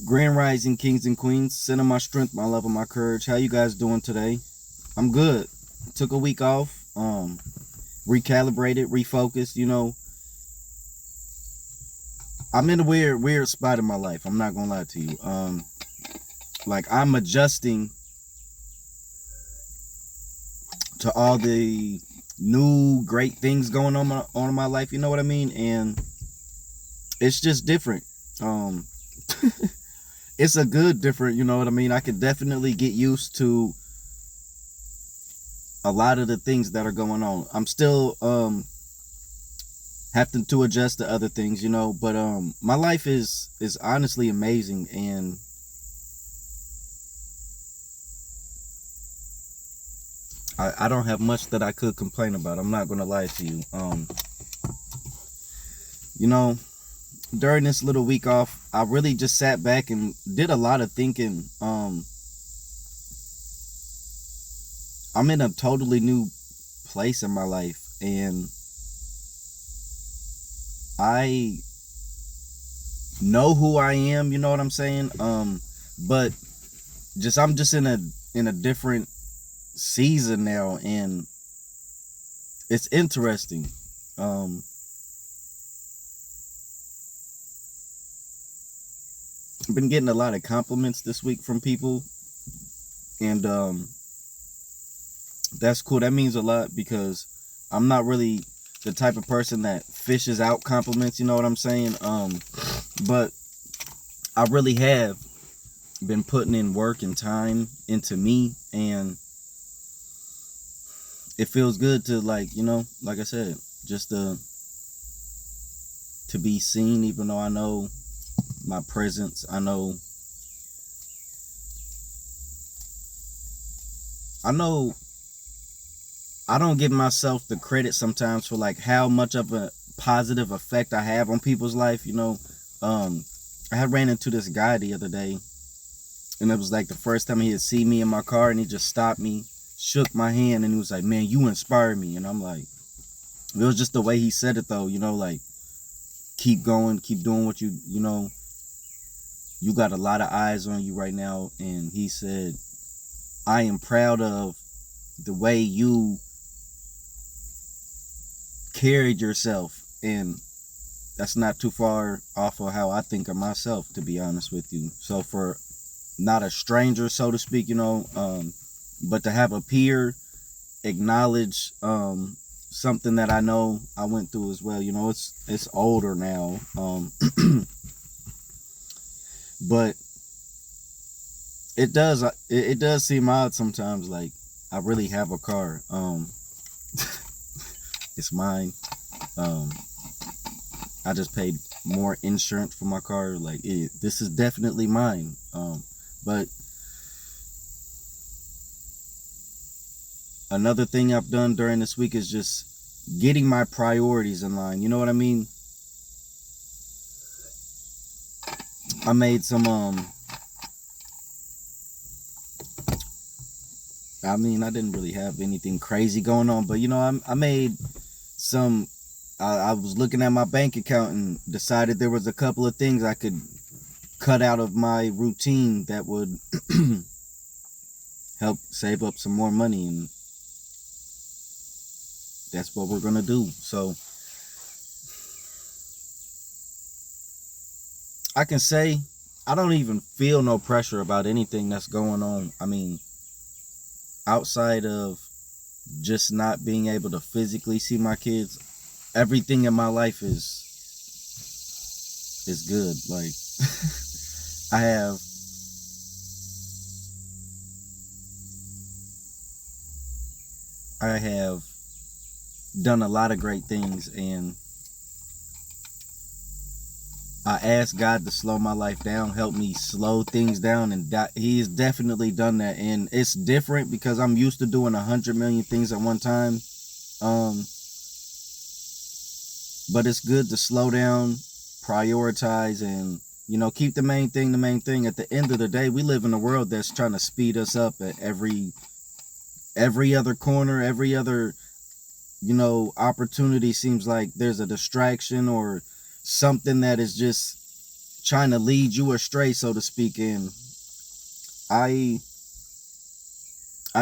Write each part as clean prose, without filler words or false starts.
Grand Rising Kings and Queens, center my strength, my love, and my courage. How you guys doing today? I'm good. Took a week off, recalibrated, refocused. I'm in a weird spot in my life. I'm not gonna lie to you. Like I'm adjusting to all the new great things going on in my life. You know what I mean? And it's just different. Um, it's a good different. You know what I mean? I could definitely get used to a lot of the things that are going on. I'm still having to adjust to other things, but my life is honestly amazing, and I don't have much that I could complain about. I'm not gonna lie to you. You know, during this little week off, I really just sat back and did a lot of thinking. I'm in a totally new place in my life, and I know who I am, you know what I'm saying? But I'm just in a different season now, and it's interesting. Um I've been getting a lot of compliments this week from people, and that's cool. That means a lot because I'm not really the type of person that fishes out compliments, you know what I'm saying? But I really have been putting in work and time into me, and it feels good to, like I said, just to be seen, even though I know my presence. I know I don't give myself the credit sometimes for like how much of a positive effect I have on people's life. um I had ran into this guy the other day, and it was like the first time he had seen me in my car, and he just stopped me, shook my hand, and he was like, "Man, you inspire me." And I'm like, it was just the way he said it though, like, keep going, keep doing what you got a lot of eyes on you right now. And he said, I am proud of the way you carried yourself, and that's not too far off of how I think of myself, to be honest with you. So for not a stranger, so to speak, but to have a peer acknowledge something that I know I went through as well. It's older now, but it does seem odd sometimes. Like, I really have a car. It's mine. Um, I just paid more insurance for my car. Like, this is definitely mine. But another thing I've done during this week is just getting my priorities in line. You know what I mean? I made some I didn't really have anything crazy going on, but I made some. I was looking at my bank account and decided there was a couple of things I could cut out of my routine that would help save up some more money, and that's what we're gonna do. So I can say I don't even feel no pressure about anything that's going on. I mean, outside of just not being able to physically see my kids, everything in my life is good. Like, I have I have done a lot of great things, and I asked God to slow my life down, help me slow things down, and He's definitely done that. And it's different because I'm used to doing 100 million things at one time. Um, but it's good to slow down, prioritize, and keep the main thing the main thing. At the end of the day, we live in a world that's trying to speed us up at every other corner, every other opportunity. Seems like there's a distraction or something that is just trying to lead you astray, so to speak. And I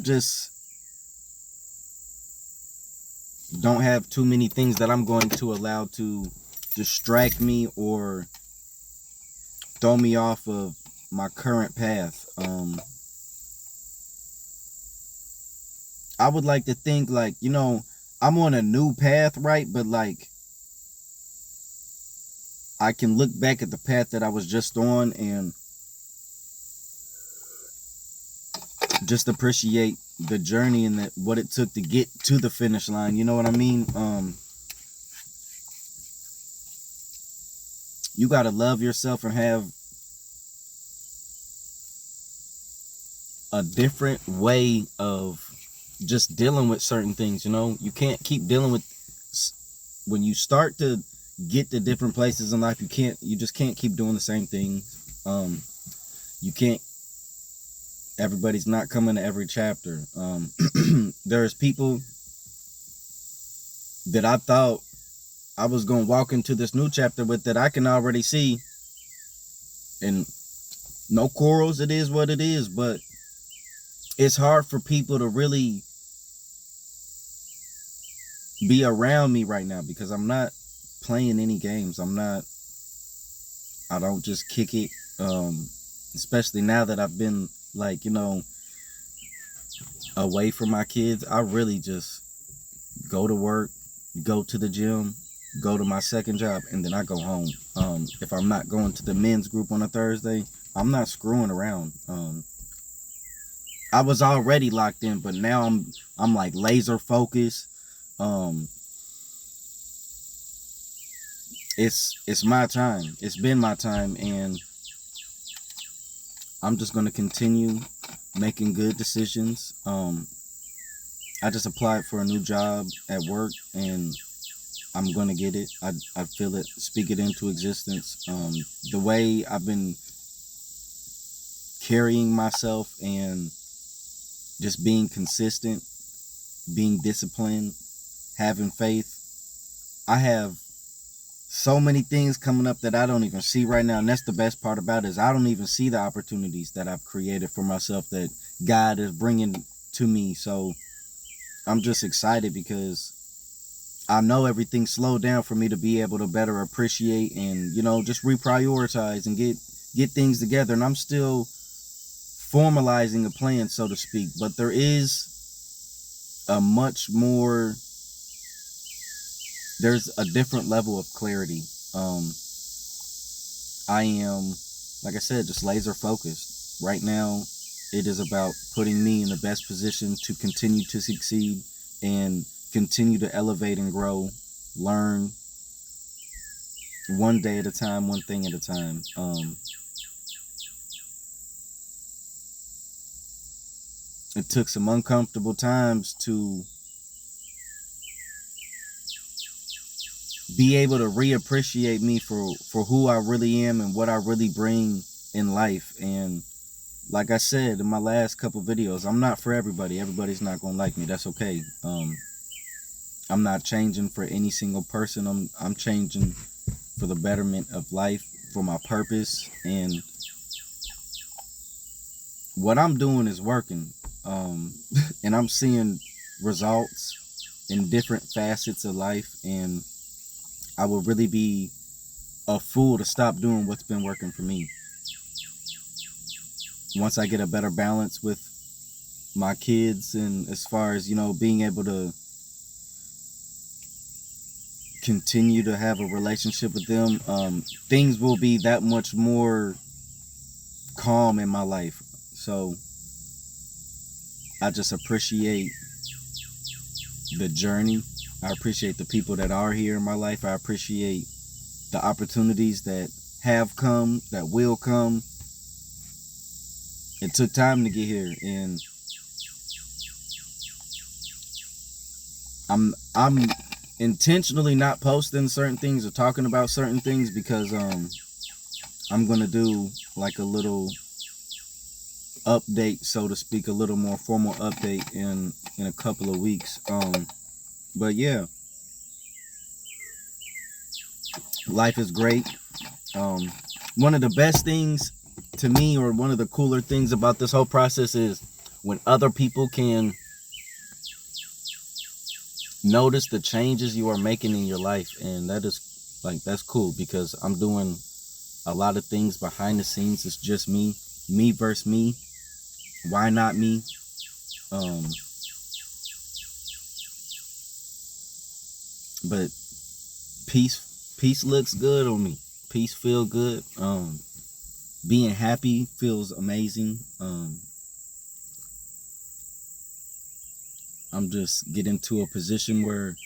just don't have too many things that I'm going to allow to distract me or throw me off of my current path. I would like to think, like, you know, I'm on a new path, right? But like, I can look back at the path that I was just on and just appreciate the journey and what it took to get to the finish line. You know what I mean? You got to love yourself and have a different way of just dealing with certain things. You know, you can't keep dealing with, when you start to get to different places in life, you just can't keep doing the same thing. You can't, everybody's not coming to every chapter. There's people that I thought I was going to walk into this new chapter with that I can already see, and no quarrels, it is what it is, but it's hard for people to really be around me right now because I'm not playing any games. I don't just kick it, especially now that I've been, like, you know, away from my kids. I really just go to work, go to the gym, go to my second job, and then I go home. If I'm not going to the men's group on a Thursday, I'm not screwing around. I was already locked in, but now I'm like laser focused. It's my time. It's been my time, and I'm just gonna continue making good decisions. I just applied for a new job at work, and I'm gonna get it. I feel it, speak it into existence. The way I've been carrying myself and just being consistent, being disciplined, having faith. I have so many things coming up that I don't even see right now. And that's the best part about it, is I don't even see the opportunities that I've created for myself that God is bringing to me. So I'm just excited because I know everything slowed down for me to be able to better appreciate and, you know, just reprioritize and get things together. And I'm still formalizing a plan, so to speak, but there is a much more, there's a different level of clarity. I am, like I said, just laser focused. Right now, it is about putting me in the best position to continue to succeed and continue to elevate and grow, learn one day at a time, one thing at a time. It took some uncomfortable times to be able to reappreciate me for who I really am and what I really bring in life. And like I said in my last couple videos, I'm not for everybody. Everybody's not gonna like me. That's okay. I'm not changing for any single person. I'm changing for the betterment of life, for my purpose, and what I'm doing is working. And I'm seeing results in different facets of life, and I would really be a fool to stop doing what's been working for me. Once I get a better balance with my kids, and as far as, you know, being able to continue to have a relationship with them, things will be that much more calm in my life. So I just appreciate the journey. I appreciate the people that are here in my life. I appreciate the opportunities that have come, that will come. It took time to get here, and I'm intentionally not posting certain things or talking about certain things because I'm gonna do like a little update, so to speak, a little more formal update in a couple of weeks. But yeah, life is great. one of the best things to me, or one of the cooler things about this whole process, is when other people can notice the changes you are making in your life. And that is like, that's cool, because I'm doing a lot of things behind the scenes. It's just me versus me. Why not me? But peace looks good on me. Peace feel good. Being happy feels amazing. I'm just getting to a position where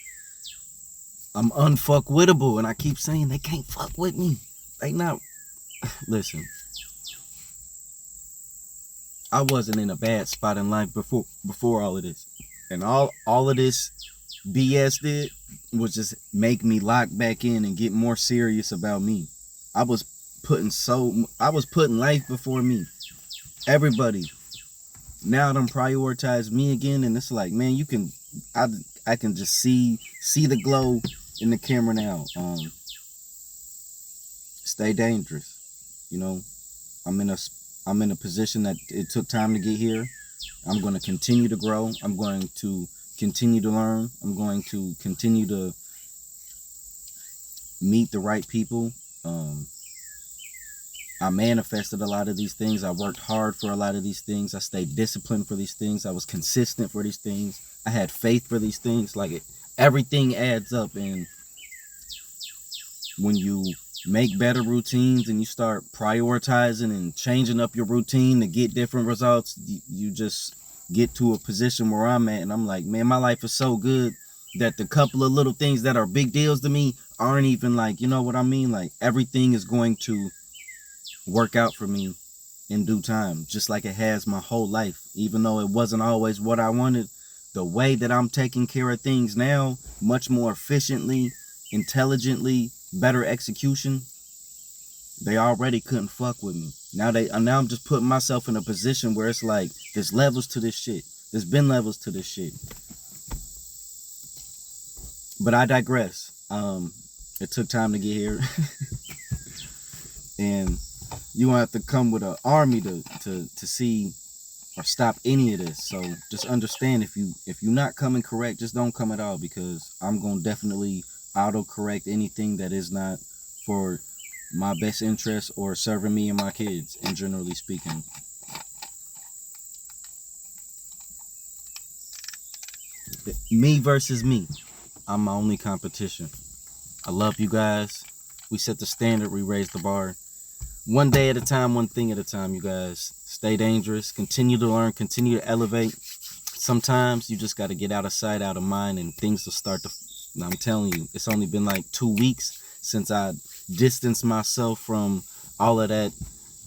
I'm unfuckwittable, and I keep saying they can't fuck with me. They not. Listen, I wasn't in a bad spot in life before all of this, and all of this BS did was just make me lock back in and get more serious about me. I was putting life before me. Everybody. Now that I'm prioritizing me again, and it's like, man, I can just see the glow in the camera now. Stay dangerous. You know, I'm in a position that it took time to get here. I'm going to continue to grow. I'm going to continue to learn. I'm going to continue to meet the right people. I manifested a lot of these things. I worked hard for a lot of these things. I stayed disciplined for these things. I was consistent for these things. I had faith for these things. Like, everything adds up. And when you make better routines and you start prioritizing and changing up your routine to get different results, you just get to a position where I'm at. And I'm like, man, my life is so good that the couple of little things that are big deals to me aren't even, like, you know what I mean? Like, everything is going to work out for me in due time, just like it has my whole life. Even though it wasn't always what I wanted, the way that I'm taking care of things now, much more efficiently, intelligently, better execution, they already couldn't fuck with me. Now I'm just putting myself in a position where it's like, there's levels to this shit. There's been levels to this shit. But I digress. It took time to get here. And you won't have to come with an army to see or stop any of this. So just understand, if you're not coming correct, just don't come at all, because I'm gonna definitely auto correct anything that is not for my best interest or serving me and my kids, and generally speaking. Me versus me. I'm my only competition. I love you guys. We set the standard, we raise the bar. One day at a time, one thing at a time, you guys. Stay dangerous. Continue to learn. Continue to elevate. Sometimes you just got to get out of sight, out of mind, and things will start to... I'm telling you, it's only been like 2 weeks since I distanced myself from all of that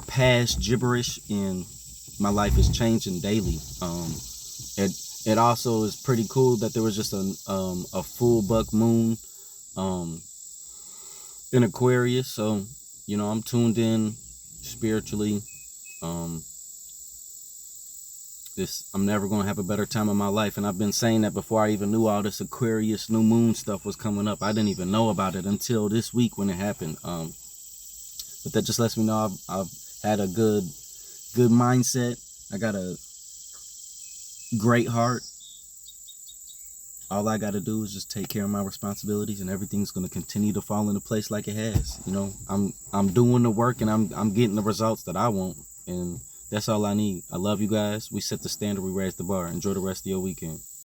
past gibberish, and my life is changing daily. It also is pretty cool that there was just a full buck moon in Aquarius, so... You know, I'm tuned in spiritually. I'm never going to have a better time in my life. And I've been saying that before I even knew all this Aquarius new moon stuff was coming up. I didn't even know about it until this week when it happened. But that just lets me know I've had a good mindset. I got a great heart. All I got to do is just take care of my responsibilities, and everything's going to continue to fall into place like it has. You know, I'm doing the work, and I'm getting the results that I want, and that's all I need. I love you guys. We set the standard. We raise the bar. Enjoy the rest of your weekend.